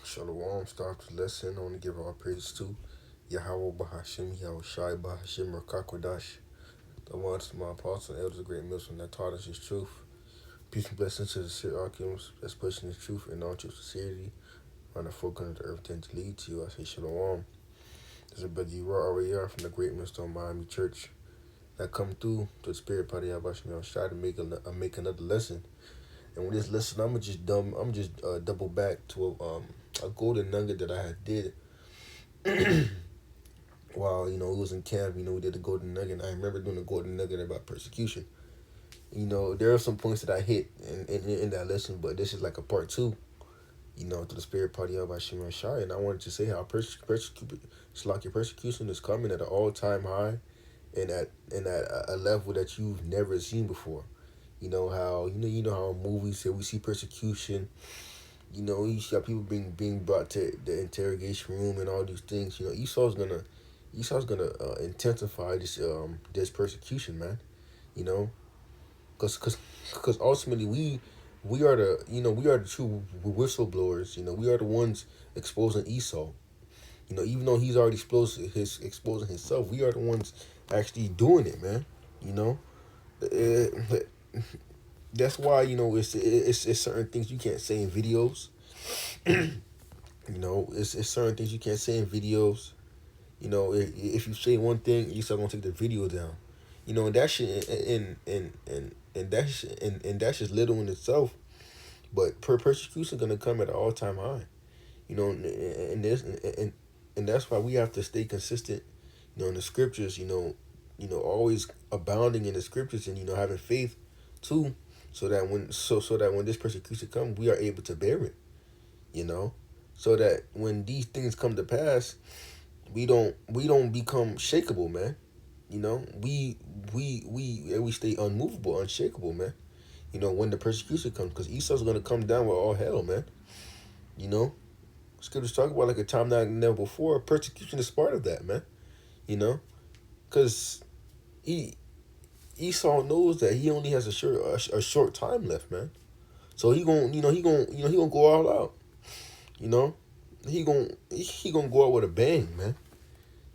Shalom, start the lesson. I want to give all praise to Yahweh Bahashim, Yahweh Shai Bahashim, Rakakwadash. The ones my apostle, elders, a great Muslim that taught us his truth. Peace and blessings to the sincere Archims that's pushing his truth and all true sincerity on the forefront of the earth and to lead to you. I say Shalom. There's a brother you already are from the great Millstone Miami Church that come through to the spirit party Yahweh Shai try to make another lesson. And with this lesson, I'm just double back to a golden nugget that I had did while it was in camp. We did the golden nugget. And I remember doing the golden nugget about persecution. There are some points that I hit in that lesson, but this is like a part two. To the spirit party of Hashem Shai, and I wanted to say how persecution is coming at an all time high, and at a level that you've never seen before. How movies say we see persecution. You see how people being brought to the interrogation room and all these things. Esau's gonna intensify this persecution, man. You know, cause ultimately we are the true whistleblowers. We are the ones exposing Esau. Even though he's already exposing himself, we are the ones actually doing it, man. You know, Uh, that's why it's certain things you can't say in videos. It's certain things you can't say in videos. If you say one thing, you're still gonna take the video down. And that shit and that's just little in itself. But persecution gonna come at an all time high. And that's why we have to stay consistent. In the scriptures. Always abounding in the scriptures and having faith too, so that when this persecution comes, we are able to bear it. You know, so that when these things come to pass, we don't become shakable, man. We stay unmovable, unshakable, man. When the persecution comes, because Esau's gonna come down with all hell, man. You know, Scriptures talk about like a time not never before. Persecution is part of that, man. You know, because he Esau knows that he only has a short time left, man. So he gonna go all out. You know, he gonna go out with a bang, man.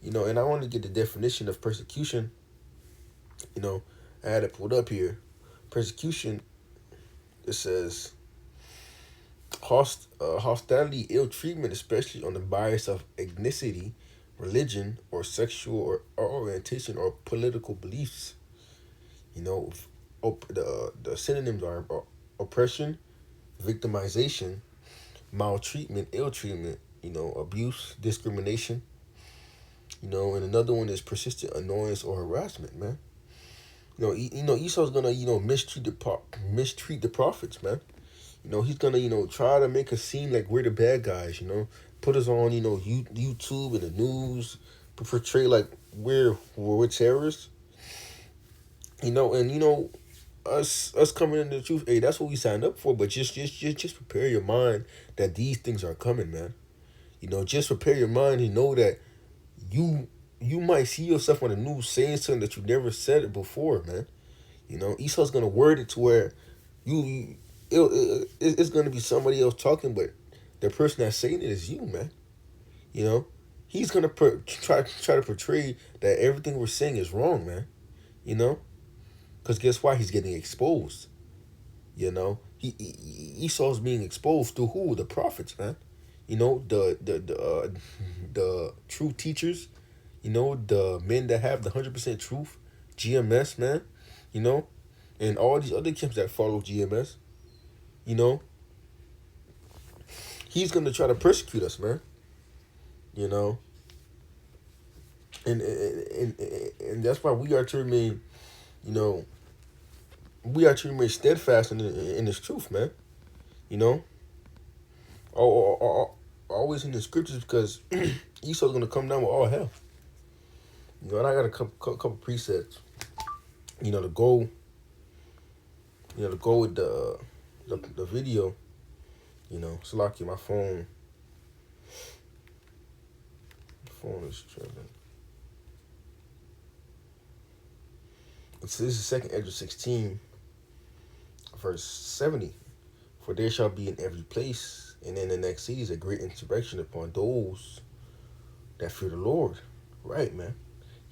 And I want to get the definition of persecution. You know, I had it pulled up here. Persecution, it says hostility, ill treatment, especially on the bias of ethnicity, religion, or sexual or orientation or political beliefs. The synonyms are oppression, victimization, maltreatment, ill treatment, abuse, discrimination. And another one is persistent annoyance or harassment, man. Esau's gonna mistreat the prophets, man. He's gonna try to make us seem like we're the bad guys. Put us on YouTube and the news, portray like we're terrorists. And us coming into the truth. Hey, that's what we signed up for. But just prepare your mind that these things are coming, man. Just prepare your mind and know that you you might see yourself on the news saying something that you never said it before, man. Esau's gonna word it to where it's gonna be somebody else talking, but the person that's saying it is you, man. You know, he's gonna try to portray that everything we're saying is wrong, man. You know, because guess why? He's getting exposed. Esau's being exposed to who? The prophets, man. The true teachers. The men that have the 100% truth, GMS, man. You know, and all these other camps that follow GMS. You know, he's gonna try to persecute us, man. You know, and that's why we are to remain. You know, we are to remain steadfast in this truth, man. You know, always in the scriptures because Esau's gonna come down with all hell. And I got a couple presets. To go. To go with the video. Slocky, my phone. The phone is tripping. So this is 2nd Ezra 16, verse 70. For there shall be in every place, and in the next cities, a great insurrection upon those that fear the Lord. Right, man.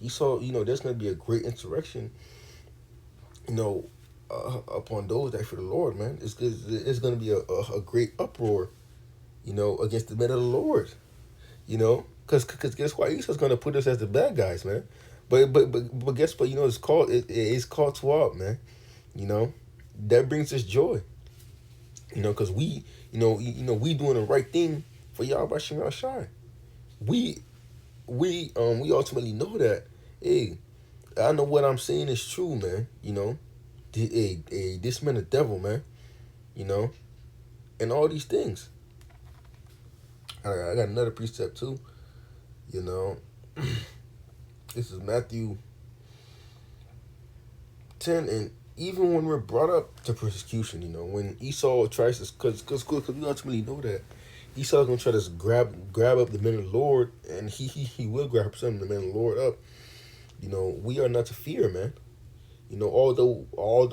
You saw, there's going to be a great insurrection, you know, upon those that fear the Lord, man. It's going to be a great uproar, against the men of the Lord, because guess what? Esau's going to put us as the bad guys, man. But guess what? It's called to up, man. You know, that brings us joy. Because we doing the right thing for y'all by Shemel Shai. We we ultimately know that. Hey, I know what I'm saying is true, man. This man a devil, man. You know, and all these things. I got another precept too. You know, this is Matthew 10, and even when we're brought up to persecution, when Esau tries to, because we ultimately know that Esau's gonna try to grab up the men of the Lord, and he will grab some of the men of the Lord up. We are not to fear, man. Although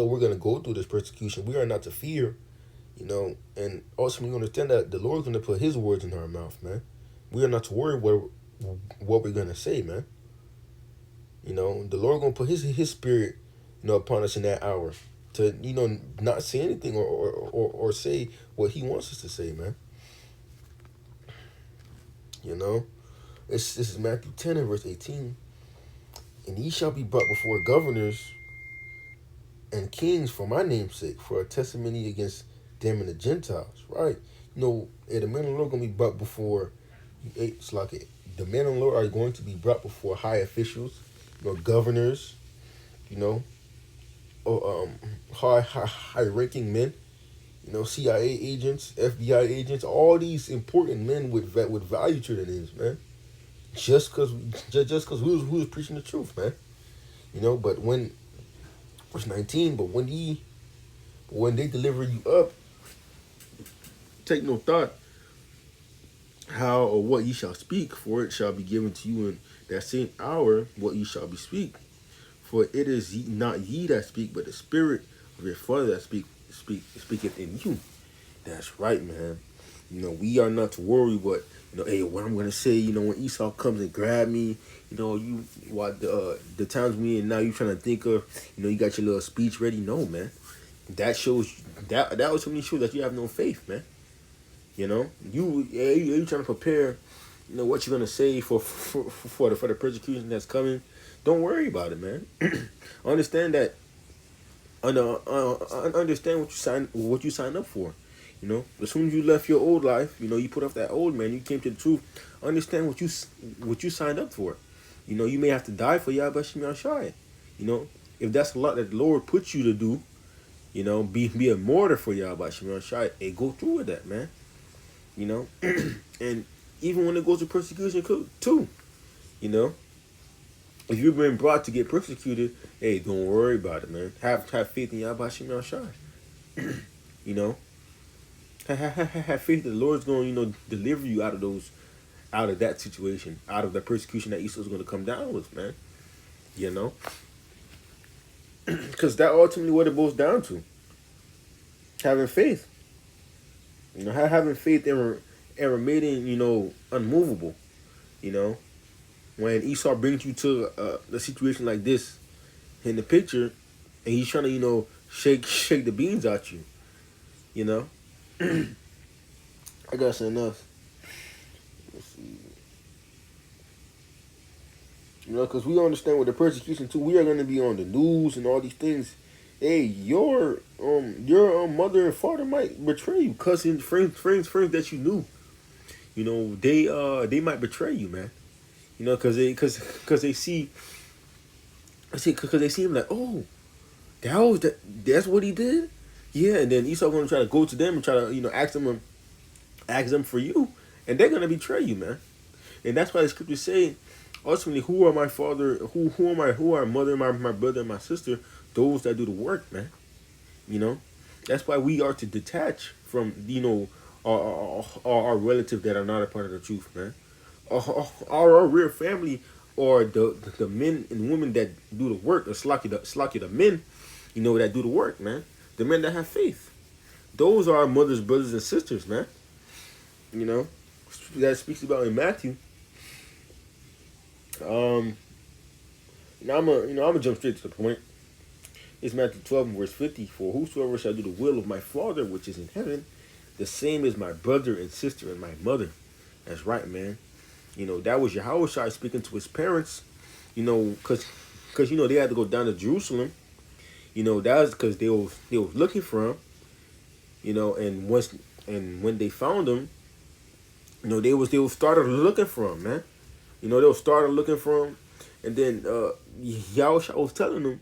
we're gonna go through this persecution, we are not to fear. And also we understand that the Lord's gonna put His words in our mouth, man. We are not to worry what we're gonna say, man. The Lord gonna put His Spirit, upon us in that hour to not say anything or say what He wants us to say, man. This is Matthew 10 and verse 18. And ye shall be brought before governors and kings for my name's sake, for a testimony against them and the Gentiles, right? The men of the Lord are going to be brought before, it's like the men of the Lord are going to be brought before high officials, governors, or high ranking men, CIA agents, FBI agents, all these important men with value to their names, man. Just cause who was preaching the truth, man. But when verse 19, but when they deliver you up, take no thought how or what ye shall speak, for it shall be given to you in that same hour what ye shall be speak. For it is not ye that speak, but the Spirit of your Father that speaketh in you. That's right, man. We are not to worry what hey, what I'm gonna say. When Esau comes and grab me, you what the times we in now you trying to think of, you got your little speech ready. No, man. That shows that ultimately shows that you have no faith, man. You trying to prepare, what you're gonna say for the persecution that's coming. Don't worry about it, man. Understand that. Understand what you signed up for. As soon as you left your old life, you put off that old man. You came to the truth. Understand what you signed up for. You may have to die for Yahweh Shem Yahshai. If that's a lot that the Lord puts you to do, be a martyr for Yahweh Shem Yahshai. Hey, go through with that, man. And even when it goes to persecution too, if you've been brought to get persecuted, hey, don't worry about it, man. Have faith in Yahweh Shem Yahshai. Have faith that the Lord's going to deliver you out of that situation, out of the persecution that Esau's going to come down with, man. Because that ultimately what it boils down to. Having faith. Having faith and remaining, unmovable. When Esau brings you to a situation like this in the picture, and he's trying to, shake the beans out you, I got something else. Let's see. Because we understand with the persecution too, we are going to be on the news and all these things. Hey, your mother and father might betray you. Cousins, friends that you knew. They might betray you, man. Because they see him like, oh, that's what he did. Yeah, and then Esau going to try to go to them and try to ask them for you, and they're going to betray you, man. And that's why the scriptures say, ultimately, who are my father? Who are mother, my brother, and my sister? Those that do the work, man. That's why we are to detach from our relatives that are not a part of the truth, man. Our real family, or the men and women that do the work, or slacky the men, that do the work, man. The men that have faith, Those are our mothers, brothers, and sisters, man. You know, that speaks about in Matthew. Um, now I'm gonna jump straight to the point. It's Matthew 12 and verse 50. For whosoever shall do the will of my Father which is in heaven, the same is my brother and sister and my mother. That's right, man. That was Yahweh speaking to his parents. Because they had to go down to Jerusalem. That was because they was looking for him. And when they found him, they was started looking for him, man. They was started looking for him, and then Yahweh was telling them,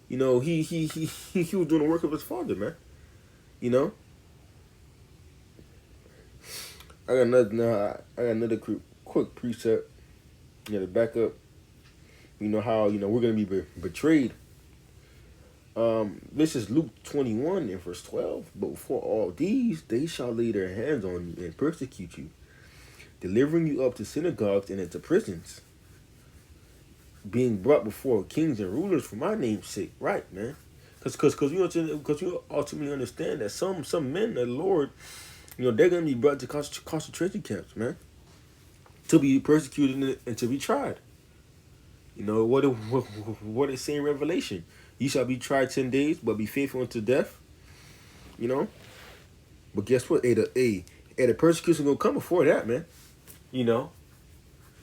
he was doing the work of his father, man. You know, I got another quick precept. To back up. How we're gonna be betrayed. This is Luke 21 and verse 12. But for all these, they shall lay their hands on you and persecute you, delivering you up to synagogues and into prisons, being brought before kings and rulers for my name's sake. Right, man. Because you ultimately understand that some men of the Lord, they're gonna be brought to concentration camps, man, to be persecuted and to be tried. What it say in Revelation? You shall be tried 10 days, but be faithful unto death. You know. But guess what? The persecution gonna come before that, man. You know.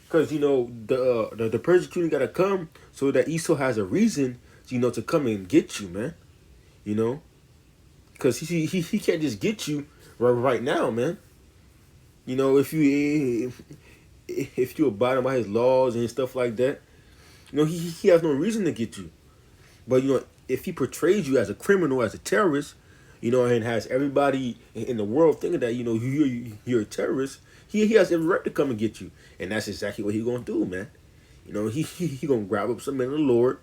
Because the persecution gotta come so that Esau has a reason, to come and get you, man. Because he can't just get you right now, man. If you abide by his laws and stuff like that, he has no reason to get you. But if he portrays you as a criminal, as a terrorist, and has everybody in the world thinking that you're a terrorist, he has every right to come and get you, and that's exactly what he's gonna do, man. He gonna grab up some men of the Lord,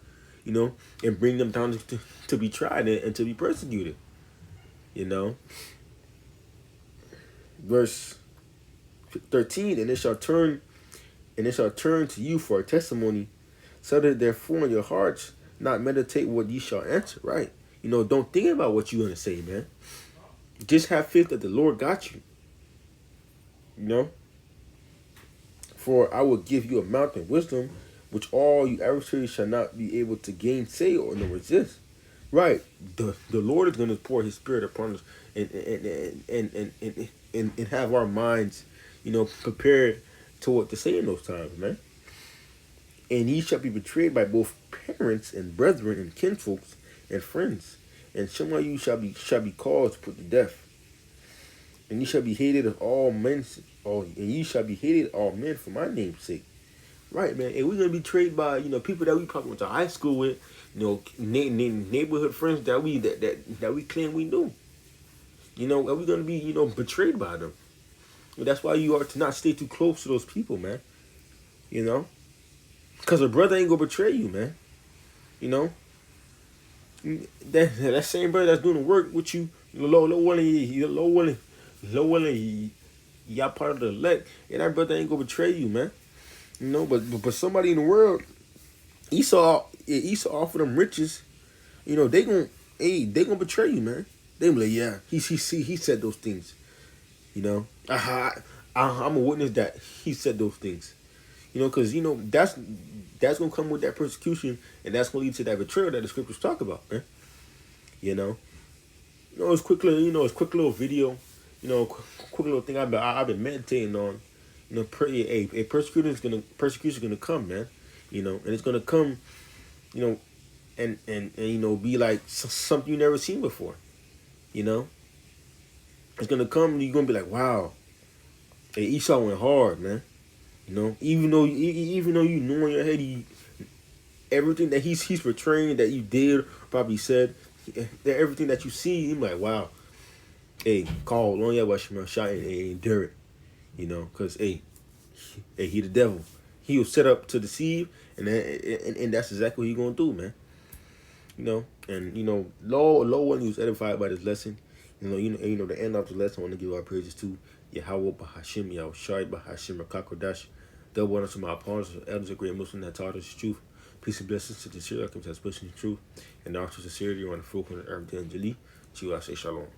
and bring them down to be tried and to be persecuted. Verse 13, and it shall turn to you for a testimony, so that therefore in your hearts not meditate what ye shall answer. Right? Don't think about what you're gonna say, man. Just have faith that the Lord got you. For I will give you a mountain wisdom, which all you adversaries shall not be able to gainsay or no resist. Right? The Lord is gonna pour His Spirit upon us and have our minds, prepared to what to say in those times, man. And ye shall be betrayed by both parents and brethren and kinfolks and friends, and some of you shall be caused to put to death. And ye shall be hated of all men, and ye shall be hated of all men for my name's sake. Right, man. And we're gonna be betrayed by people that we probably went to high school with, neighborhood friends that we claim we knew. And we're gonna be betrayed by them. That's why you are to not stay too close to those people, man. Because a brother ain't gonna betray you, man. That same brother that's doing the work with you, low willing, y'all part of the elect, and that brother ain't gonna betray you, man. But somebody in the world, Esau offer them riches, they gonna betray you, man. They be like, yeah, he said those things, I'm a witness that he said those things. Because that's gonna come with that persecution, and that's gonna lead to that betrayal that the scriptures talk about, man. It's quick little video, quick little thing I've been meditating on. Pray a persecution is gonna come, man. And it's gonna come, and be like something you never seen before. It's gonna come, and you're gonna be like, wow, hey, Esau went hard, man. Even though you know in your head everything that he's portraying that you did probably said, everything that you see, you're like, wow, hey, call long Yahweh shot and endure it, because he the devil. He was set up to deceive, and that's exactly what he's gonna do, man. And low one who's edified by this lesson. The end of the lesson, I want to give our praises to Yahweh Bahashim, Yahweh Shai Bahashim Rakakodash. Double honor to my opponents, elders of great Muslim that taught us the truth. Peace and blessings to the sincere, that's pushing the truth, and also sincerity on the fruit of the earth, Anjali. To you, I say shalom.